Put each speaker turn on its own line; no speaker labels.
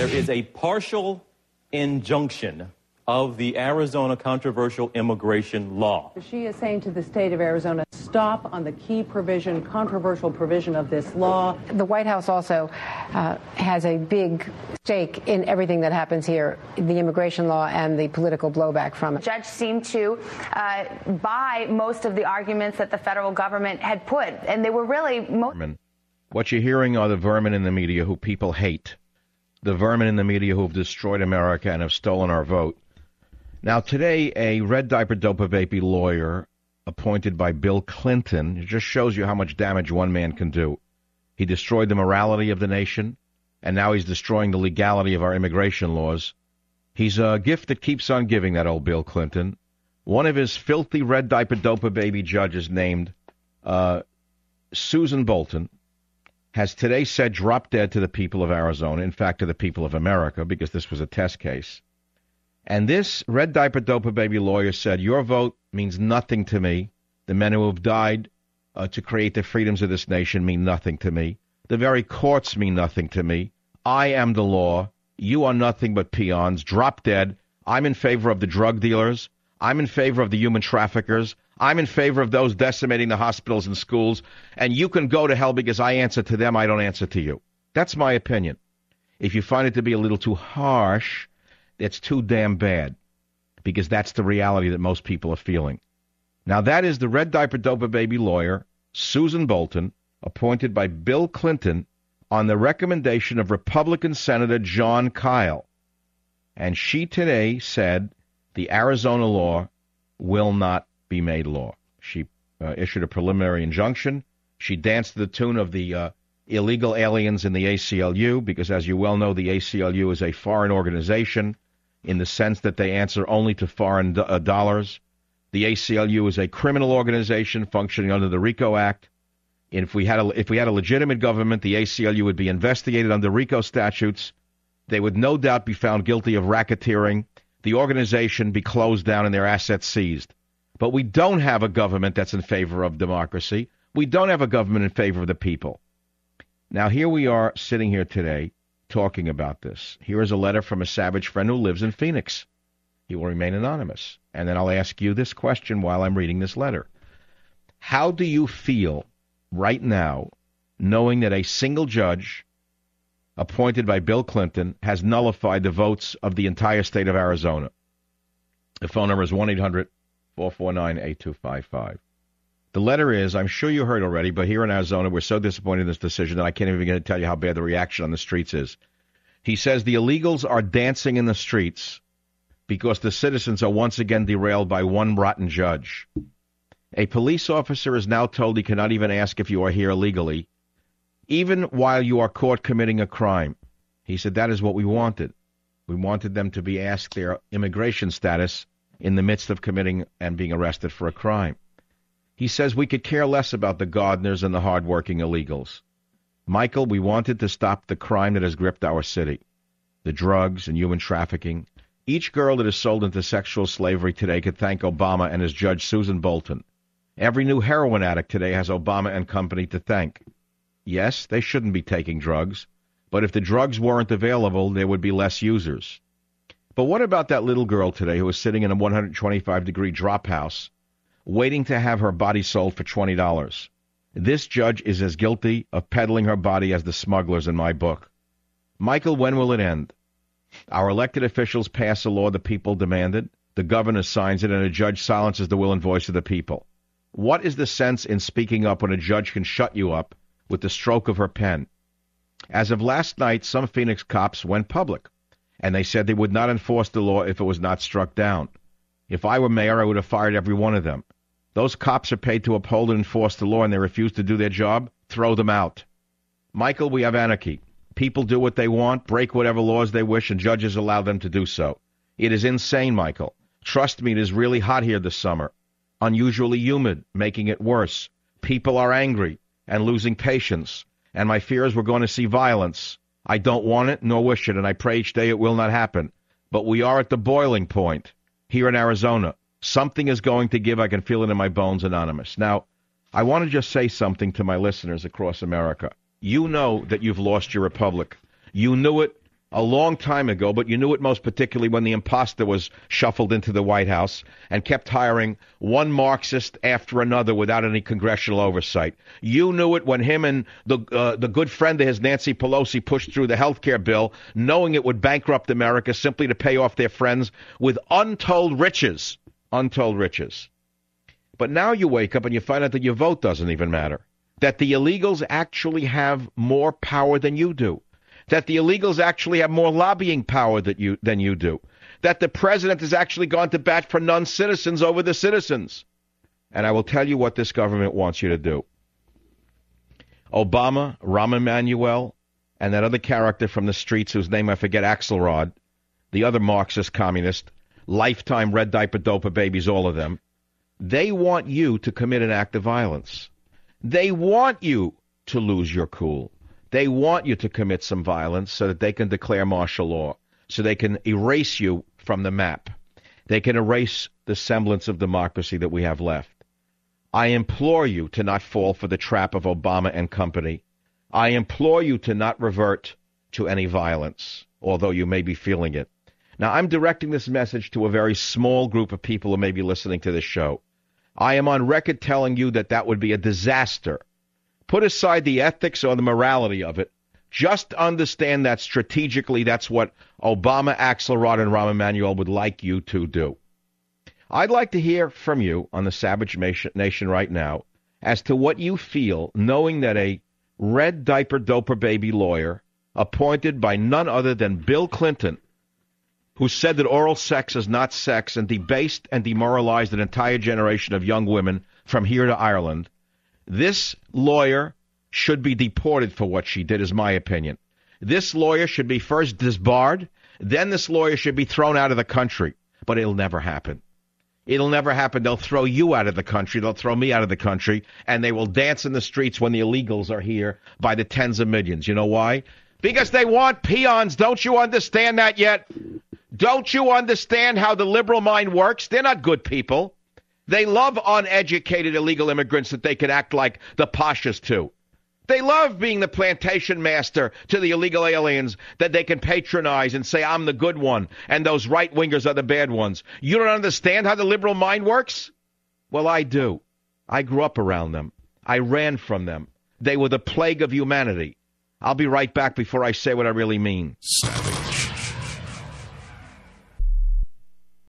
There is a partial injunction of the Arizona controversial immigration law.
She is saying to the state of Arizona, stop on the key provision, controversial provision of this law. The White House also has a big stake in everything that happens here, the immigration law and the political blowback from it.
The judge seemed to buy most of the arguments that the federal government had put, and they were really...
What you're hearing are the vermin in the media who people hate. The vermin in the media who have destroyed America and have stolen our vote. Now, today, a red diaper dopa baby lawyer appointed by Bill Clinton, it just shows you how much damage one man can do. He destroyed the morality of the nation, and now he's destroying the legality of our immigration laws. He's a gift that keeps on giving, that old Bill Clinton. One of his filthy red diaper dopa baby judges named Susan Bolton has today said drop dead to the people of Arizona, in fact, to the people of America, because this was a test case. And this red diaper dopa baby lawyer said, your vote means nothing to me. The men who have died to create the freedoms of this nation mean nothing to me. The very courts mean nothing to me. I am the law. You are nothing but peons. Drop dead. I'm in favor of the drug dealers. I'm in favor of the human traffickers. I'm in favor of those decimating the hospitals and schools. And you can go to hell because I answer to them. I don't answer to you. That's my opinion. If you find it to be a little too harsh, it's too damn bad, because that's the reality that most people are feeling. Now, that is the red diaper dopa baby lawyer, Susan Bolton, appointed by Bill Clinton on the recommendation of Republican Senator John Kyle. And she today said the Arizona law will not be made law. She issued a preliminary injunction. She danced to the tune of the illegal aliens in the ACLU, because, as you well know, the ACLU is a foreign organization in the sense that they answer only to foreign dollars. The ACLU is a criminal organization functioning under the RICO Act. And if we had a legitimate government, the ACLU would be investigated under RICO statutes. They would no doubt be found guilty of racketeering. The organization be closed down and their assets seized. But we don't have a government that's in favor of democracy. We don't have a government in favor of the people. Now, here we are sitting here today talking about this. Here is a letter from a savage friend who lives in Phoenix. He will remain anonymous. And then I'll ask you this question while I'm reading this letter. How do you feel right now knowing that a single judge appointed by Bill Clinton has nullified the votes of the entire state of Arizona? The phone number is 1-800-449-8255. The letter is, I'm sure you heard already, but here in Arizona, we're so disappointed in this decision that I can't even begin to tell you how bad the reaction on the streets is. He says the illegals are dancing in the streets because the citizens are once again derailed by one rotten judge. A police officer is now told he cannot even ask if you are here illegally, even while you are caught committing a crime. He said that is what we wanted. We wanted them to be asked their immigration status in the midst of committing and being arrested for a crime. He says we could care less about the gardeners and the hard-working illegals. Michael, we wanted to stop the crime that has gripped our city, the drugs and human trafficking. Each girl that is sold into sexual slavery today could thank Obama and his judge, Susan Bolton. Every new heroin addict today has Obama and company to thank. Yes, they shouldn't be taking drugs, but if the drugs weren't available, there would be less users. But what about that little girl today who was sitting in a 125-degree drop house waiting to have her body sold for $20? This judge is as guilty of peddling her body as the smugglers in my book. Michael, when will it end? Our elected officials pass a law the people demanded, the governor signs it, and a judge silences the will and voice of the people. What is the sense in speaking up when a judge can shut you up with the stroke of her pen? As of last night, some Phoenix cops went public, and they said they would not enforce the law if it was not struck down. If I were mayor, I would have fired every one of them. Those cops are paid to uphold and enforce the law, and they refuse to do their job. Throw them out. Michael, we have anarchy. People do what they want, break whatever laws they wish, and judges allow them to do so. It is insane, Michael. Trust me, it is really hot here this summer. Unusually humid, making it worse. People are angry and losing patience, and my fear is we're going to see violence. I don't want it nor wish it, and I pray each day it will not happen. But we are at the boiling point here in Arizona. Something is going to give. I can feel it in my bones, Anonymous. Now, I want to just say something to my listeners across America. You know that you've lost your republic. You knew it a long time ago, but you knew it most particularly when the imposter was shuffled into the White House and kept hiring one Marxist after another without any congressional oversight. You knew it when him and the good friend of his, Nancy Pelosi, pushed through the health care bill, knowing it would bankrupt America simply to pay off their friends with untold riches. Untold riches. But now you wake up and you find out that your vote doesn't even matter. That the illegals actually have more power than you do. That the illegals actually have more lobbying power than you do. That the president has actually gone to bat for non-citizens over the citizens. And I will tell you what this government wants you to do. Obama, Rahm Emanuel, and that other character from the streets whose name I forget, Axelrod, the other Marxist communist, lifetime red diaper doper babies, all of them, they want you to commit an act of violence. They want you to lose your cool. They want you to commit some violence so that they can declare martial law, so they can erase you from the map. They can erase the semblance of democracy that we have left. I implore you to not fall for the trap of Obama and company. I implore you to not revert to any violence, although you may be feeling it. Now, I'm directing this message to a very small group of people who may be listening to this show. I am on record telling you that that would be a disaster. Put aside the ethics or the morality of it. Just understand that strategically that's what Obama, Axelrod, and Rahm Emanuel would like you to do. I'd like to hear from you on the Savage Nation right now as to what you feel knowing that a red diaper doper baby lawyer appointed by none other than Bill Clinton, who said that oral sex is not sex and debased and demoralized an entire generation of young women from here to Ireland, this lawyer should be deported for what she did, is my opinion. This lawyer should be first disbarred, then this lawyer should be thrown out of the country. But it'll never happen. It'll never happen. They'll throw you out of the country. They'll throw me out of the country, and they will dance in the streets when the illegals are here by the tens of millions. You know why? Because they want peons. Don't you understand that yet? Don't you understand how the liberal mind works? They're not good people. They love uneducated illegal immigrants that they can act like the pashas to. They love being the plantation master to the illegal aliens that they can patronize and say, I'm the good one, and those right-wingers are the bad ones. You don't understand how the liberal mind works? Well, I do. I grew up around them. I ran from them. They were the plague of humanity. I'll be right back before I say what I really mean. Savage.